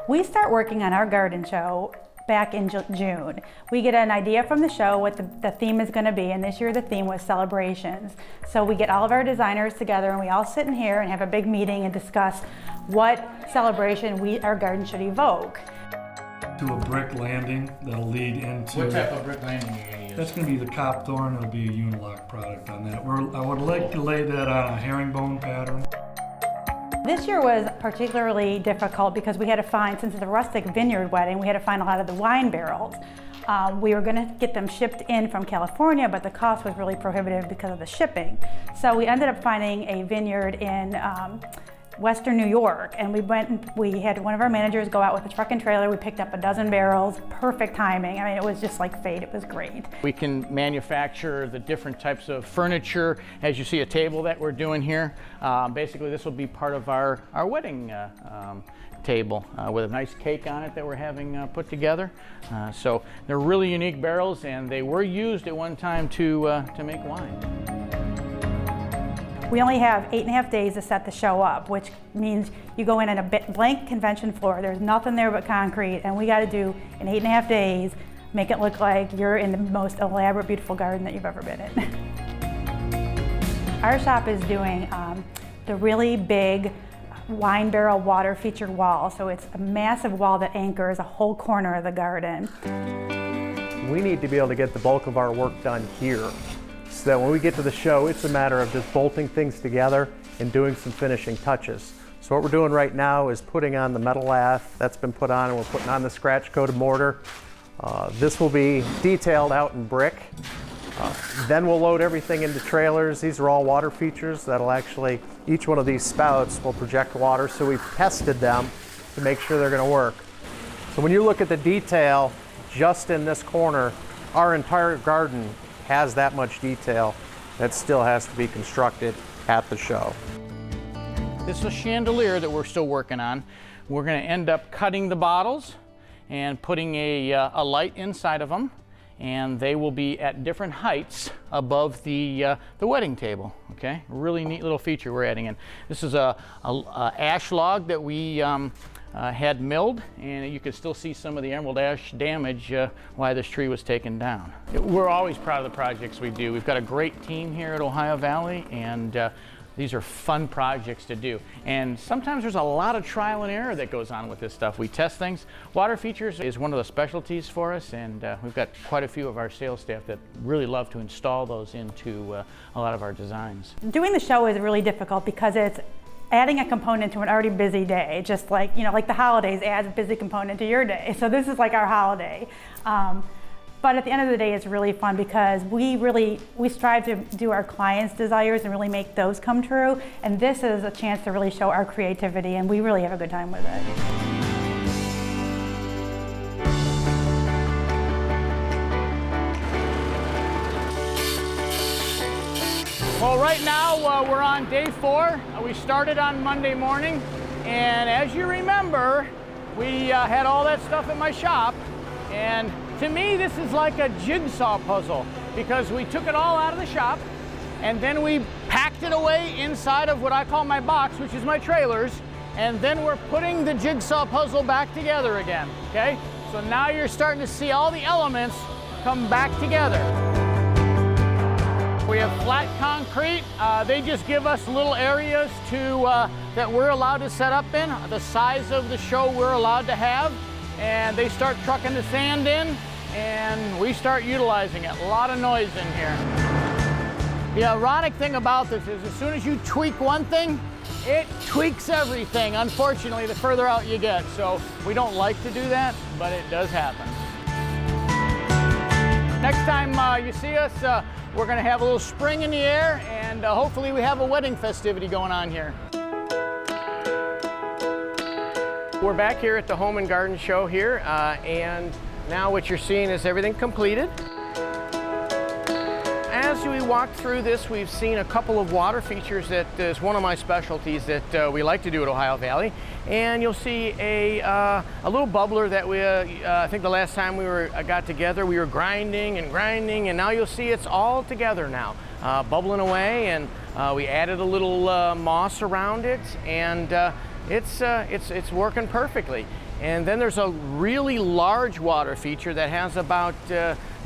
We start working on our garden show back in June. We get an idea from the show what the theme is going to be, and this year the theme was celebrations. So we get all of our designers together and we all sit in here and have a big meeting and discuss what celebration our garden should evoke. To a brick landing that'll lead into... What type of brick landing are you going to use? That's going to be the Copthorne. It'll be a Unilock product on that. I would like to lay that on a herringbone pattern. This year was particularly difficult because we had to find, since it's a rustic vineyard wedding, we had to find a lot of the wine barrels. We were going to get them shipped in from California, but the cost was really prohibitive because of the shipping. So we ended up finding a vineyard in Western New York, and we had one of our managers go out with a truck and trailer. We picked up a dozen barrels, perfect timing. I mean, it was just like fate. It was great. We can manufacture the different types of furniture. As you see a table that we're doing here, basically this will be part of our wedding table with a nice cake on it that we're having put together. So they're really unique barrels, and they were used at one time to make wine. We only have 8.5 days to set the show up, which means you go in on a blank convention floor. There's nothing there but concrete, and we got to do in 8.5 days, make it look like you're in the most elaborate, beautiful garden that you've ever been in. Our shop is doing the really big wine barrel water featured wall. So it's a massive wall that anchors a whole corner of the garden. We need to be able to get the bulk of our work done here, so that when we get to the show, it's a matter of just bolting things together and doing some finishing touches. So what we're doing right now is putting on the metal lath that's been put on, and we're putting on the scratch coated mortar. This will be detailed out in brick. Then we'll load everything into trailers. These are all water features that'll actually, each one of these spouts will project water, so we've tested them to make sure they're going to work. So when you look at the detail just in this corner, our entire garden has that much detail that still has to be constructed at the show. This is a chandelier that we're still working on. We're going to end up cutting the bottles and putting a light inside of them, and they will be at different heights above the wedding table. Okay, really neat little feature we're adding in. This is a ash log that we had milled, and you can still see some of the emerald ash damage why this tree was taken down. We're always proud of the projects we do. We've got a great team here at Ohio Valley, and these are fun projects to do. And sometimes there's a lot of trial and error that goes on with this stuff. We test things. Water features is one of the specialties for us, and we've got quite a few of our sales staff that really love to install those into a lot of our designs. Doing the show is really difficult because it's adding a component to an already busy day, just like, like the holidays adds a busy component to your day. So this is like our holiday. But at the end of the day, it's really fun because we strive to do our clients' desires and really make those come true. And this is a chance to really show our creativity, and we really have a good time with it. Well, right now we're on day 4. We started on Monday morning, and as you remember, we had all that stuff in my shop, and to me this is like a jigsaw puzzle because we took it all out of the shop and then we packed it away inside of what I call my box, which is my trailers, and then we're putting the jigsaw puzzle back together again, okay? So now you're starting to see all the elements come back together. We have flat concrete. They just give us little areas that we're allowed to set up in, the size of the show we're allowed to have, and they start trucking the sand in, and we start utilizing it. A lot of noise in here. The ironic thing about this is as soon as you tweak one thing, it tweaks everything, unfortunately, the further out you get. So we don't like to do that, but it does happen. Next time you see us, we're going to have a little spring in the air, and hopefully we have a wedding festivity going on here. We're back here at the Home and Garden Show here, and now what you're seeing is everything completed. As as we walk through this, we've seen a couple of water features that is one of my specialties that we like to do at Ohio Valley. And you'll see a little bubbler that we, I think the last time we got together, we were grinding, and now you'll see it's all together now, bubbling away, and we added a little moss around it, and it's working perfectly. And then there's a really large water feature that has about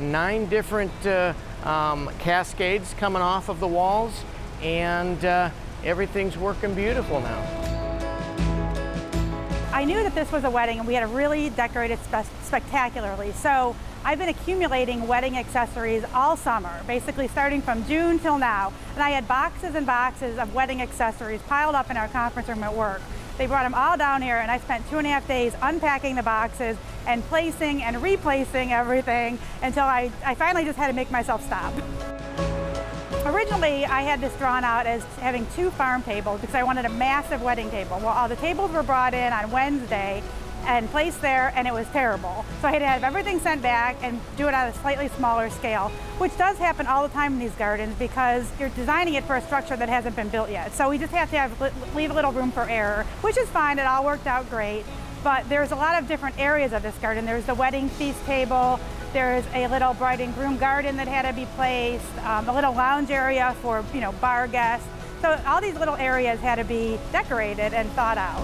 9 different cascades coming off of the walls, and everything's working beautiful now. I knew that this was a wedding and we had to really decorate it spectacularly. So I've been accumulating wedding accessories all summer, basically starting from June till now. And I had boxes and boxes of wedding accessories piled up in our conference room at work. They brought them all down here, and I spent 2.5 days unpacking the boxes and placing and replacing everything until I finally just had to make myself stop. Originally, I had this drawn out as having 2 farm tables because I wanted a massive wedding table. Well, all the tables were brought in on Wednesday and placed there, and it was terrible. So I had to have everything sent back and do it on a slightly smaller scale, which does happen all the time in these gardens because you're designing it for a structure that hasn't been built yet. So we just have to leave a little room for error, which is fine. It all worked out great. But there's a lot of different areas of this garden. There's the wedding feast table. There's a little bride and groom garden that had to be placed, a little lounge area for, bar guests. So all these little areas had to be decorated and thought out.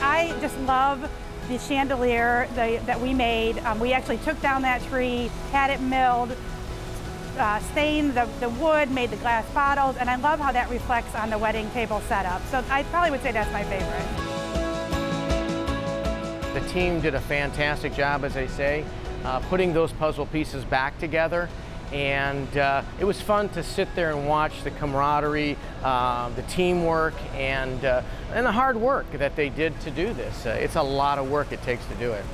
I just love the chandelier that we made. We actually took down that tree, had it milled, stained the wood, made the glass bottles, and I love how that reflects on the wedding table setup. So I probably would say that's my favorite. The team did a fantastic job, as I say, putting those puzzle pieces back together. And it was fun to sit there and watch the camaraderie, the teamwork, and the hard work that they did to do this. It's a lot of work it takes to do it.